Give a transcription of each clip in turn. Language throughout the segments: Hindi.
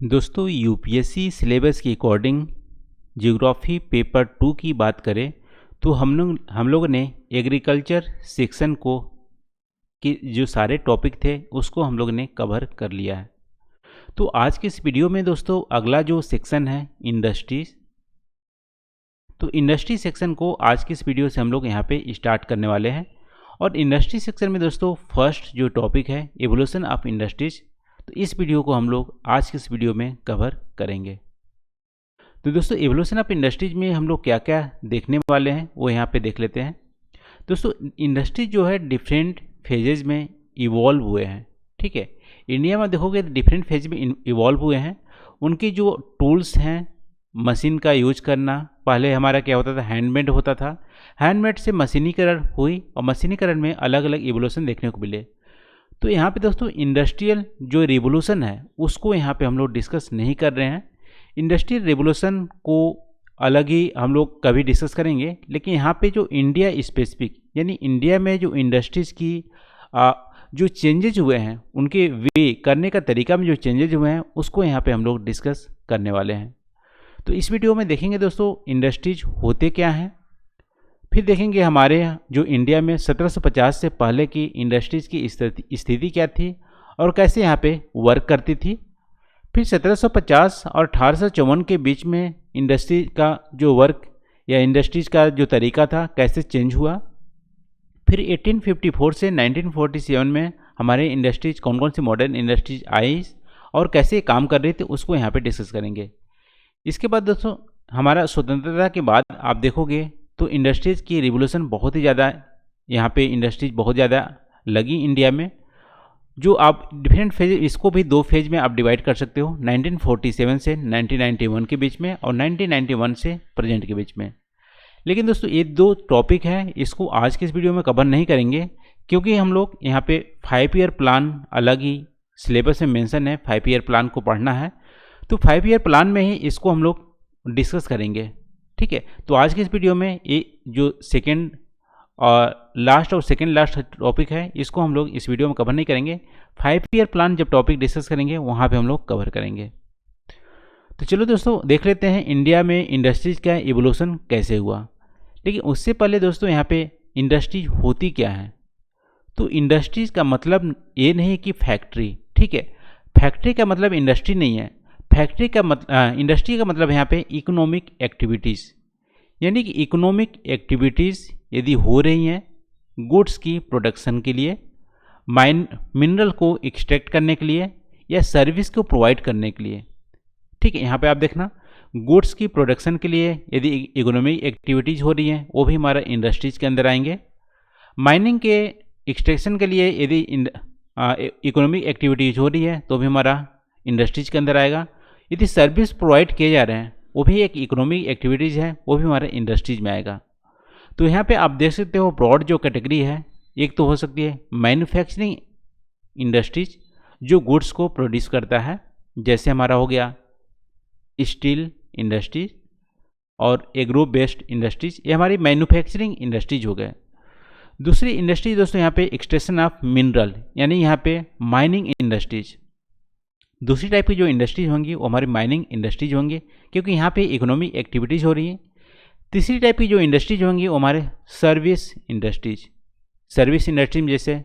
दोस्तों यूपीएससी सिलेबस के अकॉर्डिंग ज्योग्राफी पेपर 2 की बात करें तो हम लोगों ने एग्रीकल्चर सेक्शन को के जो सारे टॉपिक थे उसको हम लोगों ने कवर कर लिया है। तो आज के इस वीडियो में दोस्तों अगला जो सेक्शन है इंडस्ट्रीज, तो इंडस्ट्री सेक्शन को आज की इस वीडियो से हम लोग यहाँ पे स्टार्ट करने वाले हैं। और इंडस्ट्री सेक्शन में दोस्तों फर्स्ट जो टॉपिक है एवोल्यूशन ऑफ इंडस्ट्रीज, तो इस वीडियो को हम लोग आज की इस वीडियो में कवर करेंगे। तो दोस्तों एवोल्यूशन ऑफ इंडस्ट्रीज में हम लोग क्या क्या देखने वाले हैं वो यहाँ पे देख लेते हैं। दोस्तों इंडस्ट्री जो है डिफरेंट फेजेज में इवॉल्व हुए हैं। ठीक है, इंडिया में देखोगे तो डिफरेंट फेज में इवॉल्व हुए हैं। उनके जो टूल्स हैं, मशीन का यूज करना, पहले हमारा क्या होता था हैंडमेड होता था, हैंडमेड से मशीनीकरण हुई और मशीनीकरण में अलग अलग इवोल्यूशन देखने को मिले। तो यहाँ पे दोस्तों इंडस्ट्रियल जो रिवोल्यूशन है उसको यहाँ पे हम लोग डिस्कस नहीं कर रहे हैं। इंडस्ट्रियल रिवोल्यूशन को अलग ही हम लोग कभी डिस्कस करेंगे, लेकिन यहाँ पे जो इंडिया स्पेसिफिक यानी इंडिया में जो इंडस्ट्रीज़ की जो चेंजेज हुए हैं, उनके वे करने का तरीका में जो चेंजेज हुए हैं उसको यहाँ पे हम लोग डिस्कस करने वाले हैं। तो इस वीडियो में देखेंगे दोस्तों इंडस्ट्रीज होते क्या हैं, फिर देखेंगे हमारे यहाँ जो इंडिया में 1750 से पहले की इंडस्ट्रीज़ की स्थिति क्या थी और कैसे यहाँ पे वर्क करती थी। फिर 1750 और 1854 के बीच में इंडस्ट्री का जो वर्क या इंडस्ट्रीज़ का जो तरीका था कैसे चेंज हुआ। फिर 1854 से 1947 में हमारे इंडस्ट्रीज कौन कौन सी मॉडर्न इंडस्ट्रीज आई और कैसे काम कर रही थी उसको यहाँ पे डिस्कस करेंगे। इसके बाद दोस्तों हमारा स्वतंत्रता के बाद आप देखोगे तो इंडस्ट्रीज़ की रिवोल्यूशन बहुत ही ज़्यादा, यहाँ पे इंडस्ट्रीज बहुत ज़्यादा लगी इंडिया में। जो आप डिफरेंट फेज, इसको भी दो फेज में आप डिवाइड कर सकते हो, 1947 से 1991 के बीच में और 1991 से प्रेजेंट के बीच में। लेकिन दोस्तों ये दो टॉपिक हैं, इसको आज के इस वीडियो में कवर नहीं करेंगे क्योंकि हम लोग यहाँ पे 5 ईयर प्लान अलग ही सिलेबस में मेंशन है, 5 ईयर प्लान को पढ़ना है। तो 5 ईयर प्लान में ही इसको हम लोग डिस्कस करेंगे। ठीक है, तो आज के इस वीडियो में ये जो सेकेंड और सेकेंड लास्ट टॉपिक है इसको हम लोग इस वीडियो में कवर नहीं करेंगे। 5 ईयर प्लान जब टॉपिक डिस्कस करेंगे वहाँ पे हम लोग कवर करेंगे। तो चलो दोस्तों देख लेते हैं इंडिया में इंडस्ट्रीज का इवोल्यूशन कैसे हुआ। लेकिन उससे पहले दोस्तों यहाँ पे इंडस्ट्रीज होती क्या है। तो इंडस्ट्रीज का मतलब ये नहीं कि फैक्ट्री, ठीक है, फैक्ट्री का मतलब इंडस्ट्री नहीं है। फैक्ट्री का इंडस्ट्री का मतलब यहाँ पे इकोनॉमिक एक्टिविटीज़, यानी कि इकोनॉमिक एक्टिविटीज़ यदि हो रही हैं गुड्स की प्रोडक्शन के लिए, मिनरल को एक्सट्रैक्ट करने के लिए या सर्विस को प्रोवाइड करने के लिए। ठीक है, यहाँ पे आप देखना गुड्स की प्रोडक्शन के लिए यदि इकोनॉमिक एक्टिविटीज़ हो रही हैं वो भी हमारा इंडस्ट्रीज के अंदर आएंगे। माइनिंग के एक्सट्रैक्शन के लिए यदि इकोनॉमिक एक्टिविटीज़ हो रही है तो भी हमारा इंडस्ट्रीज के अंदर आएगा। यदि सर्विस प्रोवाइड किए जा रहे हैं वो भी एक इकोनॉमिक एक्टिविटीज़ है, वो भी हमारे इंडस्ट्रीज में आएगा। तो यहाँ पे आप देख सकते हो ब्रॉड जो कैटेगरी है, एक तो हो सकती है मैन्युफैक्चरिंग इंडस्ट्रीज जो गुड्स को प्रोड्यूस करता है, जैसे हमारा हो गया स्टील इंडस्ट्रीज और एग्रो बेस्ड इंडस्ट्रीज, ये हमारी मैन्युफैक्चरिंग इंडस्ट्रीज हो गए। दूसरी इंडस्ट्री दोस्तों यहाँ पे एक्सट्रैक्शन ऑफ मिनरल यानी यहाँ पे माइनिंग इंडस्ट्रीज। दूसरी टाइप की जो इंडस्ट्रीज होंगी वो हमारी माइनिंग इंडस्ट्रीज होंगी क्योंकि यहाँ पे इकोनॉमिक एक्टिविटीज़ हो रही है। तीसरी टाइप की जो इंडस्ट्रीज होंगी वो हमारे सर्विस इंडस्ट्रीज। सर्विस इंडस्ट्री में जैसे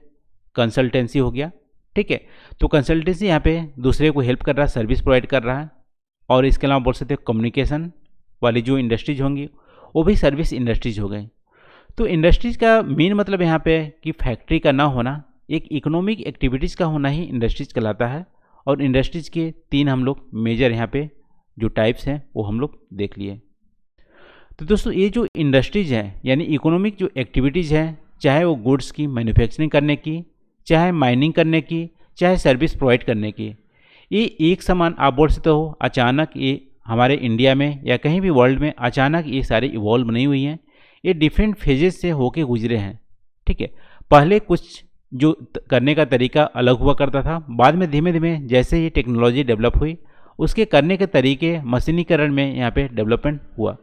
कंसल्टेंसी हो गया, ठीक है, तो कंसल्टेंसी यहाँ पे दूसरे को हेल्प कर रहा है, सर्विस प्रोवाइड कर रहा है। और इसके अलावा बोल सकते हैं कम्युनिकेशन वाली जो इंडस्ट्रीज होंगी वो भी सर्विस इंडस्ट्रीज हो गई। तो इंडस्ट्रीज का मेन मतलब यहाँ पे कि फैक्ट्री का ना होना, एक इकोनॉमिक एक्टिविटीज़ का होना ही इंडस्ट्रीज कहलाता है। और इंडस्ट्रीज के 3 हम लोग मेजर यहाँ पे जो टाइप्स हैं वो हम लोग देख लिए। तो दोस्तों ये जो इंडस्ट्रीज हैं यानी इकोनॉमिक जो एक्टिविटीज़ हैं, चाहे वो गुड्स की मैन्युफैक्चरिंग करने की, चाहे माइनिंग करने की, चाहे सर्विस प्रोवाइड करने की, ये एक समान आप बोल सकते हो अचानक ये हमारे इंडिया में या कहीं भी वर्ल्ड में अचानक ये सारे इवॉल्व नहीं हुई हैं। ये डिफरेंट फेजेस से होके गुजरे हैं। ठीक है, पहले कुछ जो करने का तरीका अलग हुआ करता था, बाद में धीमे धीमे जैसे ही टेक्नोलॉजी डेवलप हुई उसके करने के तरीके मशीनीकरण में यहाँ पे डेवलपमेंट हुआ।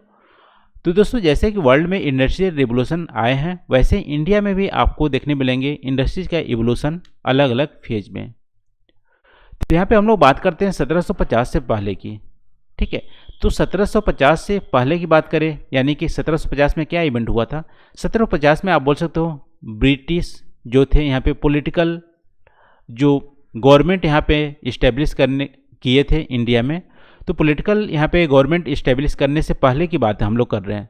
तो दोस्तों जैसे कि वर्ल्ड में इंडस्ट्रियल रिवोल्यूशन आए हैं वैसे इंडिया में भी आपको देखने मिलेंगे इंडस्ट्रीज का इवोल्यूशन अलग अलग फेज में। तो यहाँ पे हम लोग बात करते हैं 1750 से पहले की, ठीक है। तो 1750 से पहले की बात करें, यानी कि 1750 में क्या इवेंट हुआ था। 1750 में आप बोल सकते हो ब्रिटिश जो थे यहाँ पे पॉलिटिकल जो गवर्नमेंट यहाँ पे इस्टेब्लिश करने किए थे इंडिया में। तो पॉलिटिकल यहाँ पे गवर्नमेंट इस्टेब्लिश करने से पहले की बात हम लोग कर रहे हैं।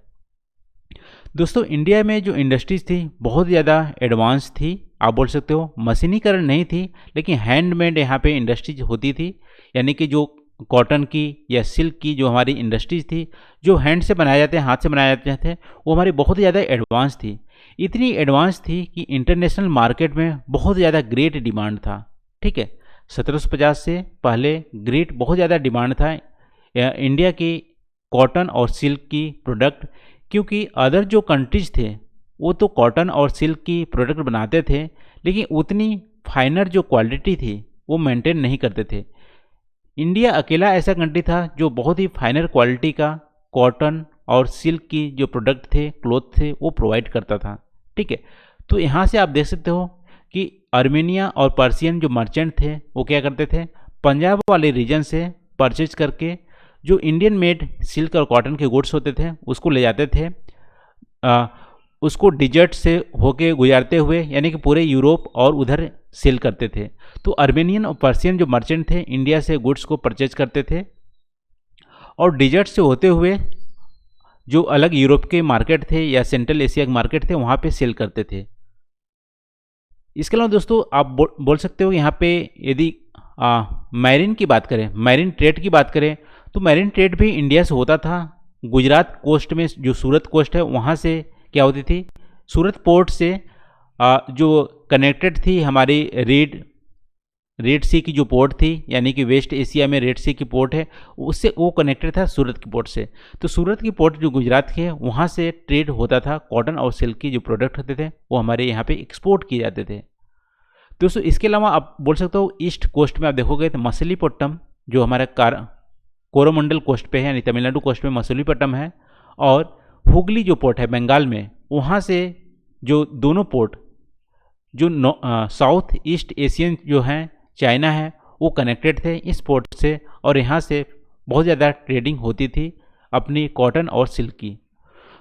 दोस्तों इंडिया में जो इंडस्ट्रीज थी बहुत ज़्यादा एडवांस थी, आप बोल सकते हो मशीनीकरण नहीं थी, लेकिन हैंडमेड यहाँ पे इंडस्ट्रीज होती थी। यानी कि जो कॉटन की या सिल्क की जो हमारी इंडस्ट्रीज थी, जो हैंड से बनाए जाते हैं, हाथ से बनाए जाते थे, वो हमारी बहुत ज़्यादा एडवांस थी। इतनी एडवांस थी कि इंटरनेशनल मार्केट में बहुत ज़्यादा ग्रेट डिमांड था, ठीक है। 1750 से पहले ग्रेट बहुत ज़्यादा डिमांड था इंडिया की कॉटन और सिल्क की प्रोडक्ट, क्योंकि अदर जो कंट्रीज थे वो तो कॉटन और सिल्क की प्रोडक्ट बनाते थे, लेकिन उतनी फाइनर जो क्वालिटी थी वो मेंटेन नहीं करते थे। इंडिया अकेला ऐसा कंट्री था जो बहुत ही फाइनर क्वालिटी का कॉटन और सिल्क की जो प्रोडक्ट थे, क्लोथ थे, वो प्रोवाइड करता था, ठीक है। तो यहाँ से आप देख सकते हो कि आर्मेनिया और पर्शियन जो मर्चेंट थे वो क्या करते थे, पंजाब वाले रीजन से परचेज करके जो इंडियन मेड सिल्क और कॉटन के गुड्स होते थे उसको ले जाते थे, उसको डिजर्ट से होके गुजारते हुए यानी कि पूरे यूरोप और उधर सेल करते थे। तो आर्मेनियन और पर्शियन जो मर्चेंट थे इंडिया से गुड्स को परचेज करते थे और डिजर्ट से होते हुए जो अलग यूरोप के मार्केट थे या सेंट्रल एशिया के मार्केट थे वहाँ पे सेल करते थे। इसके अलावा दोस्तों आप बोल सकते हो यहाँ पे यदि मैरीन की बात करें, मैरीन ट्रेड की बात करें, तो मैरीन ट्रेड भी इंडिया से होता था। गुजरात कोस्ट में जो सूरत कोस्ट है वहाँ से क्या होती थी, सूरत पोर्ट से जो कनेक्टेड थी हमारी रेड सी की जो पोर्ट थी, यानी कि वेस्ट एशिया में रेड सी की पोर्ट है, उससे वो कनेक्टेड था सूरत की पोर्ट से। तो सूरत की पोर्ट जो गुजरात की है वहाँ से ट्रेड होता था, कॉटन और सिल्क की जो प्रोडक्ट होते थे वो हमारे यहाँ पे एक्सपोर्ट किए जाते थे। दोस्तों इसके अलावा आप बोल सकते हो ईस्ट कोस्ट में आप देखोगे तो मछलीपट्टनम जो हमारा कोरोमंडल कोस्ट पे है, यानी तमिलनाडु कोस्ट में मछलीपट्टनम है, और हुगली जो पोर्ट है बंगाल में, वहाँ से जो दोनों पोर्ट जो साउथ ईस्ट एशियन जो हैं चाइना है वो कनेक्टेड थे इस पोर्ट से, और यहाँ से बहुत ज़्यादा ट्रेडिंग होती थी अपनी कॉटन और सिल्क की।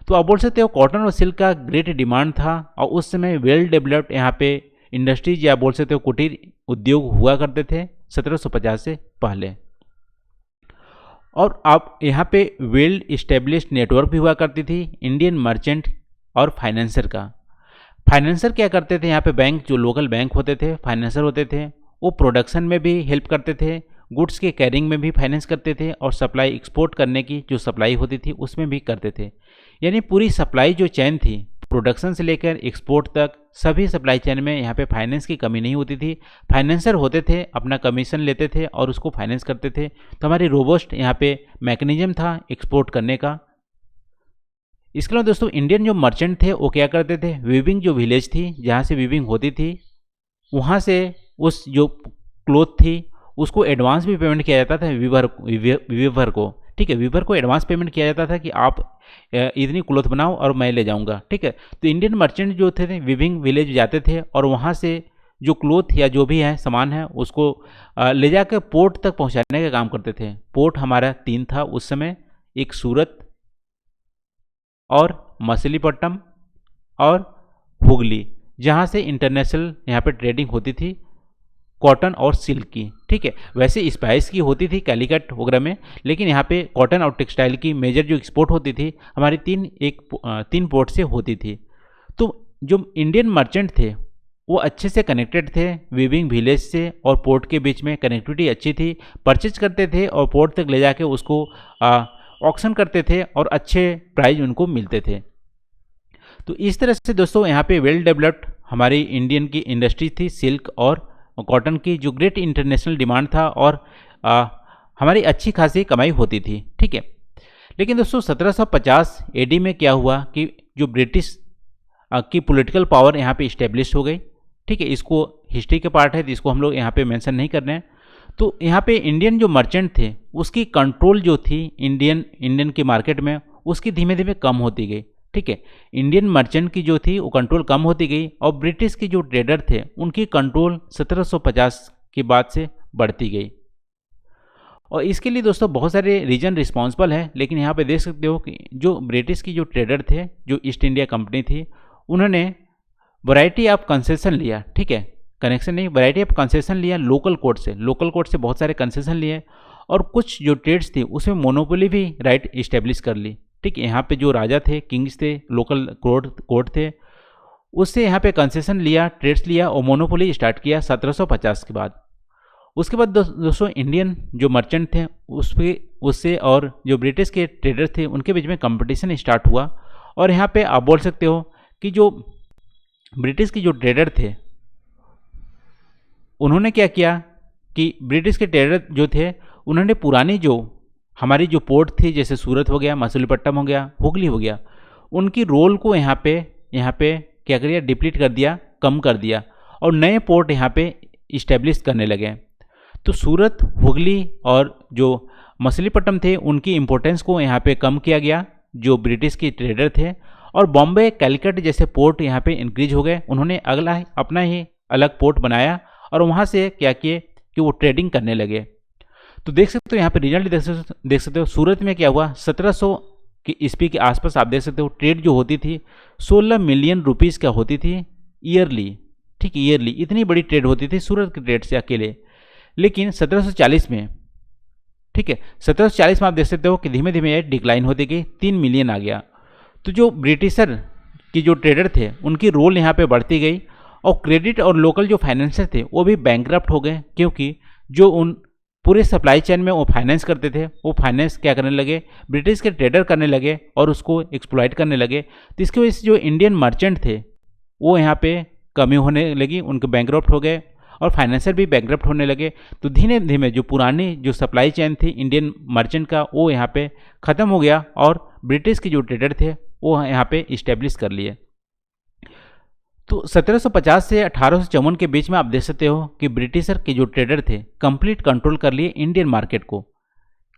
तो आप बोल सकते हो कॉटन और सिल्क का ग्रेट डिमांड था और उस समय वेल डेवलप्ड यहाँ पे इंडस्ट्रीज या बोल सकते हो कुटीर उद्योग हुआ करते थे 1750 से पहले। और आप यहाँ पे वेल इस्टेब्लिश्ड नेटवर्क भी हुआ करती थी इंडियन मर्चेंट और फाइनेंसर का। फाइनेंसर क्या करते थे, यहाँ पे बैंक जो लोकल बैंक होते थे, फाइनेंसर होते थे, वो प्रोडक्शन में भी हेल्प करते थे, गुड्स के कैरिंग में भी फाइनेंस करते थे, और सप्लाई एक्सपोर्ट करने की जो सप्लाई होती थी उसमें भी करते थे। यानी पूरी सप्लाई जो चैन थी प्रोडक्शन से लेकर एक्सपोर्ट तक सभी सप्लाई चैन में यहाँ पे फाइनेंस की कमी नहीं होती थी। फाइनेंसर होते थे, अपना कमीशन लेते थे और उसको फाइनेंस करते थे। तो हमारी रोबस्ट यहाँ पे मैकेनिज्म था एक्सपोर्ट करने का। इसके अलावा दोस्तों इंडियन जो मर्चेंट थे वो क्या करते थे, वीविंग जो विलेज थी जहाँ से वीविंग होती थी वहाँ से उस जो क्लोथ थी उसको एडवांस भी पेमेंट किया जाता था वीवर को, ठीक है। वीवर को एडवांस पेमेंट किया जाता था कि आप इतनी क्लोथ बनाओ और मैं ले जाऊंगा, ठीक है। तो इंडियन मर्चेंट जो थे वीविंग विलेज जाते थे और वहाँ से जो क्लोथ या जो भी है सामान है उसको ले जाकर पोर्ट तक पहुँचाने का काम करते थे। पोर्ट हमारा 3 था उस समय, एक सूरत और मछलीपट्टनम और हुगली, जहाँ से इंटरनेशनल यहाँ पे ट्रेडिंग होती थी कॉटन और सिल्क की, ठीक है। वैसे स्पाइस की होती थी कैलीकट वगैरह में, लेकिन यहाँ पे कॉटन और टेक्सटाइल की मेजर जो एक्सपोर्ट होती थी हमारी 3 पोर्ट से होती थी। तो जो इंडियन मर्चेंट थे वो अच्छे से कनेक्टेड थे वीविंग विलेज से, और पोर्ट के बीच में कनेक्टिविटी अच्छी थी, परचेज करते थे और पोर्ट तक ले जाके उसको ऑक्शन करते थे और अच्छे प्राइस उनको मिलते थे। तो इस तरह से दोस्तों यहाँ पे वेल डेवलप्ड हमारी इंडियन की इंडस्ट्री थी सिल्क और कॉटन की, जो ग्रेट इंटरनेशनल डिमांड था और हमारी अच्छी खासी कमाई होती थी, ठीक है। लेकिन दोस्तों 1750 एडी में क्या हुआ कि जो ब्रिटिश की पॉलिटिकल पावर यहाँ पे इस्टेब्लिश हो गई, ठीक है। इसको हिस्ट्री के पार्ट है तो इसको हम लोग यहाँ पे मेंशन नहीं कर रहे हैं। तो यहाँ पे इंडियन जो मर्चेंट थे उसकी कंट्रोल जो थी इंडियन के मार्केट में उसकी धीमे धीमे कम होती गई, ठीक है। इंडियन मर्चेंट की जो थी वो कंट्रोल कम होती गई और ब्रिटिश की जो ट्रेडर थे उनकी कंट्रोल 1750 के बाद से बढ़ती गई। और इसके लिए दोस्तों बहुत सारे रीजन रिस्पॉन्सिबल है, लेकिन यहाँ पे देख सकते हो कि जो ब्रिटिश की जो ट्रेडर थे, जो ईस्ट इंडिया कंपनी थी, उन्होंने वैरायटी ऑफ कंसेशन लिया, ठीक है, कनेक्शन नहीं, वैरायटी ऑफ कंसेशन लिया लोकल कोर्ट से, लोकल कोर्ट से बहुत सारे कंसेशन लिए, और कुछ जो ट्रेड्स थी उसमें मोनोपोली भी राइट इस्टेब्लिश कर ली, ठीक है। यहाँ पे जो राजा थे, किंग्स थे, लोकल कोर्ट थे, उससे यहाँ पे कंसेशन लिया, ट्रेड्स लिया और मोनोपोली स्टार्ट किया 1750 के बाद। उसके बाद दोस्तों इंडियन जो मर्चेंट थे उससे और जो ब्रिटिश के ट्रेडर थे उनके बीच में कंपटीशन स्टार्ट हुआ। और यहाँ पे आप बोल सकते हो कि जो ब्रिटिश के जो ट्रेडर थे उन्होंने क्या किया कि ब्रिटिश के ट्रेडर जो थे उन्होंने पुरानी जो हमारी जो पोर्ट थी, जैसे सूरत हो गया, मछलीपट्टनम हो गया, हुगली हो गया, उनकी रोल को यहाँ पे क्या कर दिया, डिप्लीट कर दिया, कम कर दिया, और नए पोर्ट यहाँ पे इस्टेब्लिश करने लगे। तो सूरत, हुगली और जो मछलीपट्टनम थे उनकी इम्पोर्टेंस को यहाँ पे कम किया गया जो ब्रिटिश के ट्रेडर थे, और बॉम्बे, कैलकट जैसे पोर्ट यहाँ पे इंक्रीज हो गए। उन्होंने अगला अपना ही अलग पोर्ट बनाया और वहाँ से क्या किए कि वो ट्रेडिंग करने लगे। तो देख सकते हो यहाँ पे रिजल्ट देख सकते हो, सूरत में क्या हुआ, 1700 की ईस्वी के आसपास आप देख सकते हो ट्रेड जो होती थी 16 मिलियन रुपीज़ का होती थी ईयरली, ठीक, ईयरली इतनी बड़ी ट्रेड होती थी सूरत के ट्रेड से अकेले। लेकिन 1740 में, ठीक है, 1740 में आप देख सकते हो कि धीमे धीमे ये डिक्लाइन होती गई, 3 मिलियन आ गया। तो जो ब्रिटिशर की जो ट्रेडर थे उनकी रोल यहाँ पे बढ़ती गई, और क्रेडिट और लोकल जो फाइनेंसर थे वो भी बैंकरप्ट हो गए, क्योंकि जो उन पूरे सप्लाई चेन में वो फाइनेंस करते थे, वो फाइनेंस क्या करने लगे, ब्रिटिश के ट्रेडर करने लगे और उसको एक्सप्लॉइट करने लगे। तो इसकी वजह से जो इंडियन मर्चेंट थे वो यहाँ पे कमी होने लगी, उनके बैंकरप्ट हो गए और फाइनेंसर भी बैंकरप्ट होने लगे। तो धीमे धीमे जो पुरानी जो सप्लाई चेन थी इंडियन मर्चेंट का वो यहाँ पे ख़त्म हो गया, और ब्रिटिश के जो ट्रेडर थे वो यहाँ पे इस्टेब्लिश कर लिए। तो 1750 से 1854 के बीच में आप देख सकते हो कि ब्रिटिशर के जो ट्रेडर थे कंप्लीट कंट्रोल कर लिए इंडियन मार्केट को,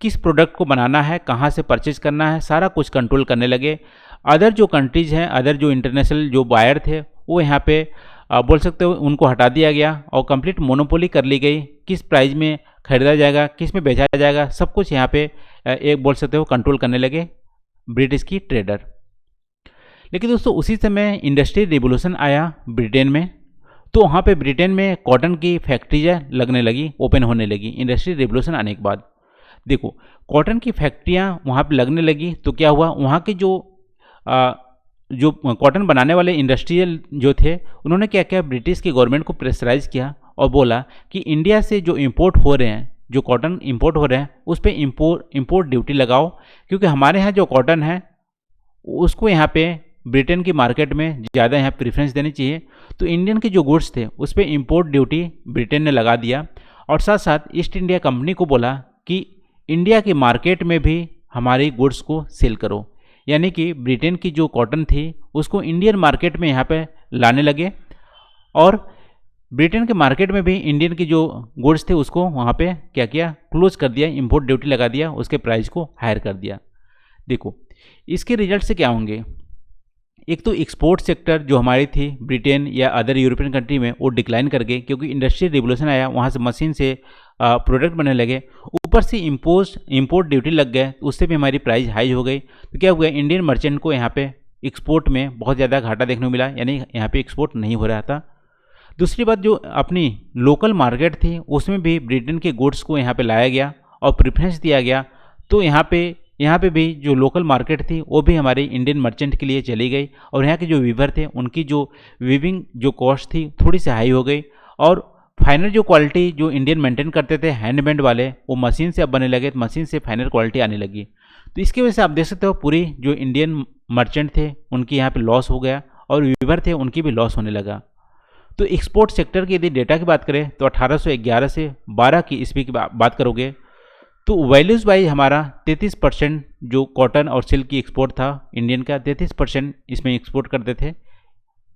किस प्रोडक्ट को बनाना है, कहाँ से परचेज करना है, सारा कुछ कंट्रोल करने लगे। अदर जो कंट्रीज हैं, अदर जो इंटरनेशनल जो बायर थे वो यहाँ पे बोल सकते हो उनको हटा दिया गया और कंप्लीट मोनोपोली कर ली गई, किस प्राइस में खरीदा जाएगा, किस में बेचा जाएगा, सब कुछ यहाँ पे एक बोल सकते हो कंट्रोल करने लगे ब्रिटिश की ट्रेडर। लेकिन दोस्तों उसी समय इंडस्ट्री रिवोल्यूशन आया ब्रिटेन में, तो वहाँ पे ब्रिटेन में कॉटन की फैक्ट्रियाँ लगने लगी, ओपन होने लगी इंडस्ट्री रिवोल्यूशन आने के बाद। देखो कॉटन की फैक्ट्रियाँ वहाँ पे लगने लगी, तो क्या हुआ, वहाँ के जो कॉटन बनाने वाले इंडस्ट्रियल जो थे उन्होंने क्या किया, ब्रिटिश की गवर्नमेंट को प्रेशराइज किया और बोला कि इंडिया से जो इंपोर्ट हो रहे हैं, जो कॉटन इंपोर्ट हो रहे हैं उस पर इंपोर्ट ड्यूटी लगाओ, क्योंकि हमारे यहाँ जो कॉटन है उसको यहाँ पे ब्रिटेन की मार्केट में ज़्यादा यहाँ प्रेफरेंस देनी चाहिए। तो इंडियन के जो गुड्स थे उस पर इम्पोर्ट ड्यूटी ब्रिटेन ने लगा दिया, और साथ साथ ईस्ट इंडिया कंपनी को बोला कि इंडिया की मार्केट में भी हमारी गुड्स को सेल करो, यानी कि ब्रिटेन की जो कॉटन थी उसको इंडियन मार्केट में यहाँ पे लाने लगे, और ब्रिटेन के मार्केट में भी इंडियन की जो गुड्स थे उसको वहाँ पे क्या किया, क्लोज कर दिया, इंपोर्ट ड्यूटी लगा दिया, उसके प्राइस को हायर कर दिया। देखो इसके रिजल्ट से क्या होंगे, एक तो एक्सपोर्ट सेक्टर जो हमारी थी ब्रिटेन या अदर यूरोपियन कंट्री में वो डिक्लाइन कर गई, क्योंकि इंडस्ट्रियल रिवोल्यूशन आया, वहाँ से मशीन से प्रोडक्ट बनने लगे, ऊपर से इंपोर्ट ड्यूटी लग गए, उससे भी हमारी प्राइस हाई हो गई। तो क्या हुआ, इंडियन मर्चेंट को यहाँ पे एक्सपोर्ट में बहुत ज़्यादा घाटा देखने को मिला, यानी यहाँ पे एक्सपोर्ट नहीं हो रहा था। दूसरी बात, जो अपनी लोकल मार्केट थी उसमें भी ब्रिटेन के गुड्स को यहाँ पे लाया गया और प्रेफरेंस दिया गया, तो यहाँ पे भी जो लोकल मार्केट थी वो भी हमारे इंडियन मर्चेंट के लिए चली गई, और यहाँ के जो वीवर थे उनकी जो वीविंग जो कॉस्ट थी थोड़ी सी हाई हो गई, और फाइनल जो क्वालिटी जो इंडियन मेंटेन करते थे हैंडमेड वाले वो मशीन से अब बनने लगे, तो मशीन से फाइनल क्वालिटी आने लगी। तो इसकी वजह से आप देख सकते हो पूरी जो इंडियन मर्चेंट थे उनकी यहाँ पे लॉस हो गया, और वीवर थे उनकी भी लॉस होने लगा। तो एक्सपोर्ट सेक्टर की यदि डेटा की बात करें तो 1811 से 12 की ईस्वी की बात करोगे तो वैल्यूज़ वाइज हमारा 33% जो कॉटन और सिल्क की एक्सपोर्ट था इंडियन का, 33% इसमें एक्सपोर्ट करते थे,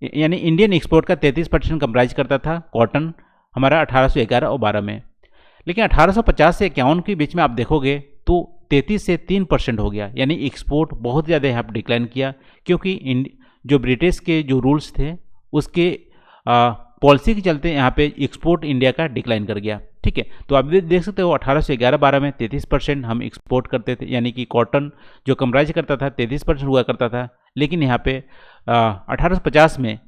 यानी इंडियन एक्सपोर्ट का 33% कंप्राइज करता था कॉटन हमारा 1811 और 12 में। लेकिन 1850 से 51 के बीच में आप देखोगे तो 33 से 3% हो गया, यानी एक्सपोर्ट बहुत ज़्यादा यहाँ पर डिक्लाइन किया, क्योंकि जो ब्रिटिश के जो रूल्स थे उसके पॉलिसी के चलते यहाँ पे एक्सपोर्ट इंडिया का डिक्लाइन कर गया। ठीक है। तो आप देख सकते हो 1811-12 में 33% हम एक्सपोर्ट करते थे, यानी कि कॉटन जो कंप्राइज करता था 33% हुआ करता था, लेकिन यहाँ पे 1850 में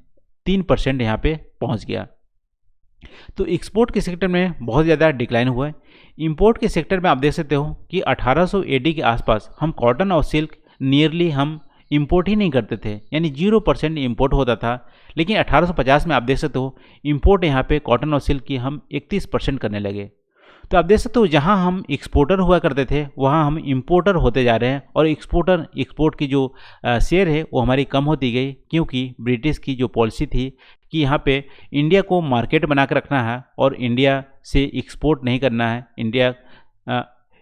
3% यहाँ पे पहुँच गया। तो एक्सपोर्ट के सेक्टर में बहुत ज़्यादा डिक्लाइन हुआ है। इंपोर्ट के सेक्टर में आप देख सकते हो कि 1800 एडी के आसपास हम कॉटन और सिल्क नियरली हम इंपोर्ट ही नहीं करते थे, यानी 0% इंपोर्ट होता था। लेकिन 1850 में आप देख सकते हो इंपोर्ट यहाँ पे कॉटन और सिल्क की हम 31% करने लगे। तो आप देख सकते हो जहाँ हम एक्सपोर्टर हुआ करते थे वहाँ हम इंपोर्टर होते जा रहे हैं, और एक्सपोर्ट की जो शेयर है वो हमारी कम होती गई, क्योंकि ब्रिटिश की जो पॉलिसी थी कि यहाँ पे इंडिया को मार्केट बना कर रखना है और इंडिया से एक्सपोर्ट नहीं करना है।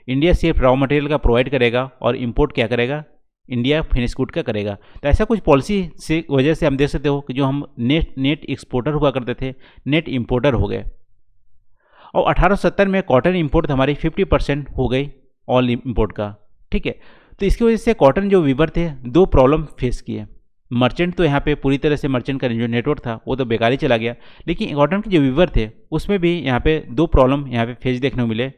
इंडिया सिर्फ रॉ मटेरियल का प्रोवाइड करेगा और इंपोर्ट क्या करेगा, इंडिया फिनिश गुड का करेगा। तो ऐसा कुछ पॉलिसी से वजह से हम देख सकते हो कि जो हम नेट एक्सपोर्टर हुआ करते थे नेट इंपोर्टर हो गए। और 1870 में कॉटन इंपोर्ट हमारी 50% हो गई ऑल इंपोर्ट का, ठीक है। तो इसकी वजह से कॉटन जो वीवर थे दो प्रॉब्लम फेस किए। मर्चेंट तो यहाँ पे पूरी तरह से मर्चेंट का जो नेटवर्क था वो तो बेकार ही चला गया, लेकिन कॉटन के जो वीवर थे उसमें भी यहाँ पे दो प्रॉब्लम यहाँ पे फेस देखने को मिले।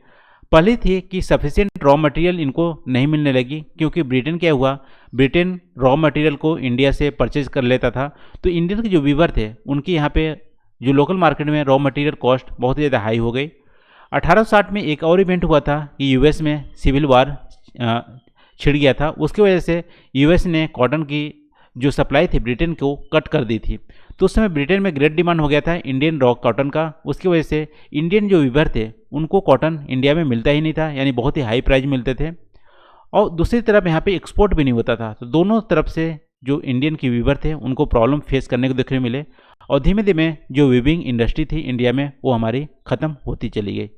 पहली थी कि सफिशिएंट रॉ मटेरियल इनको नहीं मिलने लगी, क्योंकि ब्रिटेन क्या हुआ, ब्रिटेन रॉ मटेरियल को इंडिया से परचेज कर लेता था। तो इंडियन के जो वीवर थे उनकी यहाँ पे जो लोकल मार्केट में रॉ मटेरियल कॉस्ट बहुत ज़्यादा हाई हो गई। 1860 में एक और इवेंट हुआ था कि यूएस में सिविल वार छिड़ गया था, उसकी वजह से यूएस ने कॉटन की जो सप्लाई थी ब्रिटेन को कट कर दी थी। तो उस समय ब्रिटेन में ग्रेट डिमांड हो गया था इंडियन रॉ कॉटन का, उसकी वजह से इंडियन जो वीवर थे उनको कॉटन इंडिया में मिलता ही नहीं था, यानी बहुत ही हाई प्राइस मिलते थे। और दूसरी तरफ यहाँ पे एक्सपोर्ट भी नहीं होता था। तो दोनों तरफ से जो इंडियन की वीवर थे उनको प्रॉब्लम फेस करने को देखने मिले, और धीमे धीमे जो वीविंग इंडस्ट्री थी इंडिया में वो हमारी ख़त्म होती चली गई।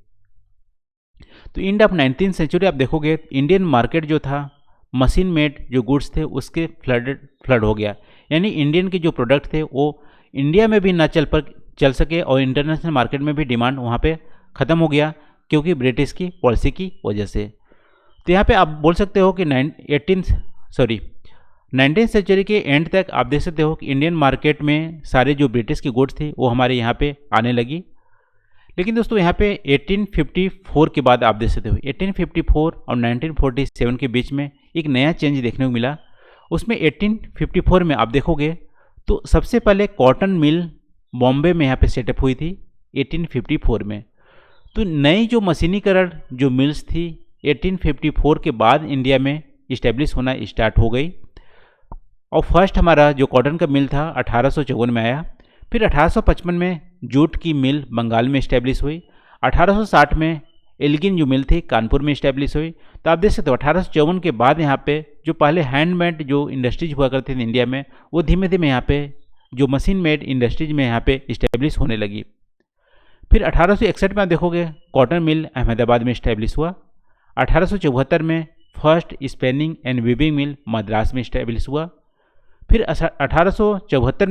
तो एंड ऑफ 19th सेंचुरी आप देखोगे इंडियन मार्केट जो था मशीन मेड जो गुड्स थे उसके फ्लड हो गया, यानी इंडियन के जो प्रोडक्ट थे वो इंडिया में भी ना चल सके और इंटरनेशनल मार्केट में भी डिमांड वहाँ पे ख़त्म हो गया, क्योंकि ब्रिटिश की पॉलिसी की वजह से। तो यहाँ पे आप बोल सकते हो कि 19th सेंचुरी के एंड तक आप देख सकते हो कि इंडियन मार्केट में सारे जो ब्रिटिश की गुड्स थी वो हमारे यहाँ पे आने लगी। लेकिन दोस्तों यहाँ पे 1854 के बाद आप देख सकते हो 1854 और 1947 के बीच में एक नया चेंज देखने को मिला। उसमें 1854 में आप देखोगे तो सबसे पहले कॉटन मिल बॉम्बे में यहाँ पे सेटअप हुई थी 1854 में। तो नई जो मशीनीकरण जो मिल्स थी 1854 के बाद इंडिया में इस्टेब्लिश होना स्टार्ट हो गई। और फर्स्ट हमारा जो कॉटन का मिल था 1854 में आया। फिर 1855 में जूट की मिल बंगाल में इस्टेब्लिश हुई। 1860 में एल्गिन जो मिल थी कानपुर में इस्टेब्लिश हुई। तो आप देख सकते हो 1854 के बाद यहाँ पे जो पहले हैंडमेड जो इंडस्ट्रीज हुआ करती थी इंडिया में वो धीमे धीमे यहाँ पे जो मशीन मेड इंडस्ट्रीज में यहाँ पे इस्टेब्लिश होने लगी। फिर 1861 में आप देखोगे कॉटन मिल अहमदाबाद में इस्टेब्लिश हुआ। 1874 में फर्स्ट स्पेनिंग एंड वीविंग मिल मद्रास में इस्टेब्लिश हुआ। फिर 1874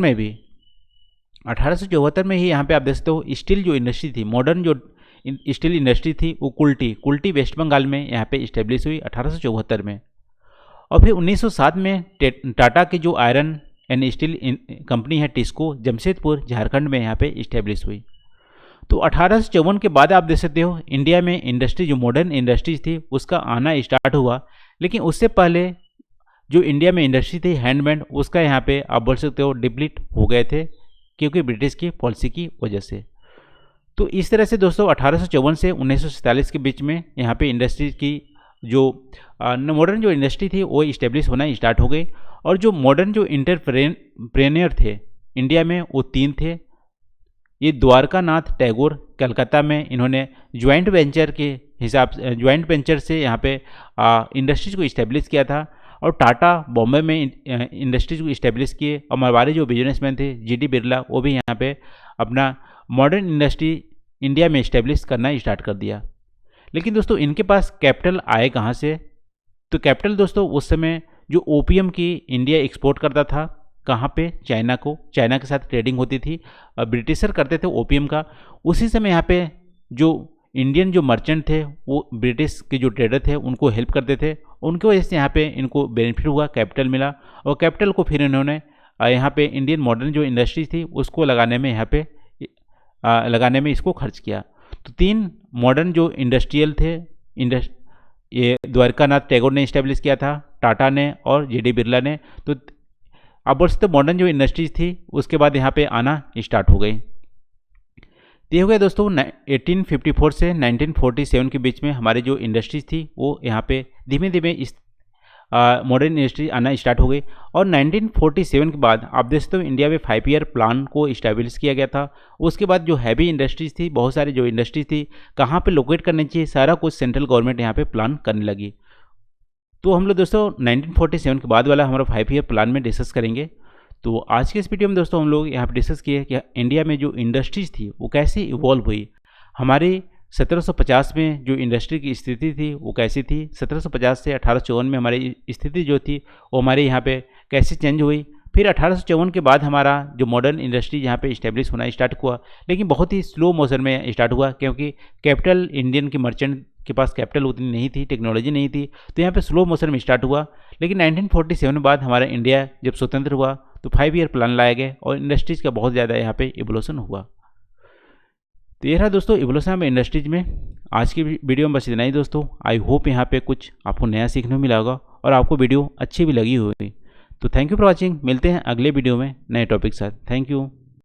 में ही यहाँ पे आप देख सकते हो स्टील जो इंडस्ट्री थी मॉडर्न जो स्टील इंडस्ट्री थी वो कुल्टी वेस्ट बंगाल में यहाँ पे इस्टेब्लिश हुई 1874 में। और फिर 1907 में टाटा की जो आयरन एंड स्टील कंपनी है टिस्को जमशेदपुर झारखंड में यहाँ पे इस्टेब्लिश हुई। तो 1854 के बाद आप देख सकते हो इंडिया में इंडस्ट्री जो मॉडर्न इंडस्ट्रीज थी उसका आना स्टार्ट हुआ। लेकिन उससे पहले जो इंडिया में इंडस्ट्री थी हैंडमेड उसका यहाँ पे आप बोल सकते हो डिप्लीट हो गए थे, क्योंकि ब्रिटिश की पॉलिसी की वजह से। तो इस तरह से दोस्तों 1854 से 1947 के बीच में यहाँ पे इंडस्ट्री की जो मॉडर्न जो इंडस्ट्री थी वो इस्टेब्लिश होना स्टार्ट हो गई। और जो मॉडर्न जो एंटरप्रेन्योर थे इंडिया में वो 3 थे। ये द्वारका नाथ टैगोर कलकत्ता में इन्होंने ज्वाइंट वेंचर से यहाँ पे इंडस्ट्रीज को इस्टेब्लिश किया था। और टाटा बॉम्बे में इंडस्ट्रीज को इस्टेब्लिश किए। और हमारे जो बिजनेसमैन थे जीडी बिरला वो भी यहाँ पे अपना मॉडर्न इंडस्ट्री इंडिया में इस्टेब्लिश करना स्टार्ट कर दिया। लेकिन दोस्तों इनके पास कैपिटल आए कहाँ से? तो कैपिटल दोस्तों उस समय जो ओपीएम की इंडिया एक्सपोर्ट करता था कहाँ पे? चाइना को। चाइना के साथ ट्रेडिंग होती थी, ब्रिटिशर करते थे ओपीएम का। उसी समय यहाँ पे जो इंडियन जो मर्चेंट थे वो ब्रिटिश के जो ट्रेडर थे उनको हेल्प करते थे। उनकी वजह से यहाँ पे इनको बेनिफिट हुआ, कैपिटल मिला। और कैपिटल को फिर इन्होंने यहाँ पे इंडियन मॉडर्न जो इंडस्ट्री थी उसको लगाने में इसको खर्च किया। तो 3 मॉडर्न जो इंडस्ट्रियल थे, ये द्वारकानाथ टैगोर ने इस्टेब्लिश किया था, टाटा ने और जेडी बिरला ने। तो आप बोल सकते मॉडर्न जो इंडस्ट्रीज थी उसके बाद यहाँ पे आना स्टार्ट हो गई। तो ये हो गया दोस्तों 1854 से 1947 के बीच में हमारी जो इंडस्ट्रीज थी वो यहाँ पे धीमे धीमे इस मॉडर्न इंडस्ट्री आना स्टार्ट हो गई। और 1947 के बाद आप देख सकते हो इंडिया में 5 ईयर प्लान को इस्टेब्लिश किया गया था। उसके बाद जो हैवी इंडस्ट्रीज थी, बहुत सारी जो इंडस्ट्रीज थी कहाँ पे लोकेट करनी चाहिए, सारा कुछ सेंट्रल गवर्नमेंट यहाँ पे प्लान करने लगी। तो हम लोग दोस्तों 1947 के बाद वाला हमारा 5 ईयर प्लान में डिस्कस करेंगे। तो आज के इस वीडियो में दोस्तों हम लोग यहाँ पे डिस्कस किए कि इंडिया में जो इंडस्ट्रीज थी वो कैसे इवॉल्व हुई। हमारी 1750 में जो इंडस्ट्री की स्थिति थी वो कैसी थी, 1750 से 1854 में हमारी स्थिति जो थी वो हमारे यहाँ पे कैसे चेंज हुई। फिर 1854 के बाद हमारा जो मॉडर्न इंडस्ट्री यहाँ पे इस्टेब्लिश होना स्टार्ट हुआ, लेकिन बहुत ही स्लो मोशन में स्टार्ट हुआ क्योंकि कैपिटल इंडियन के मर्चेंट के पास कैपिटल उतनी नहीं थी, टेक्नोलॉजी नहीं थी, तो यहाँ पे स्लो मोशन में स्टार्ट हुआ। लेकिन 1947 के बाद हमारा इंडिया जब स्वतंत्र हुआ तो 5 ईयर प्लान लाया गया और इंडस्ट्रीज़ का बहुत ज़्यादा यहाँ पे इवोल्यूशन हुआ। तो ये रहा दोस्तों इवोल्यूशन में इंडस्ट्रीज में। आज की वीडियो में बस इतना ही दोस्तों। आई होप यहाँ पे कुछ आपको नया सीखने को मिला होगा और आपको वीडियो अच्छी भी लगी होगी। तो थैंक यू फॉर वॉचिंग। मिलते हैं अगले वीडियो में नए टॉपिक के साथ। Thank you.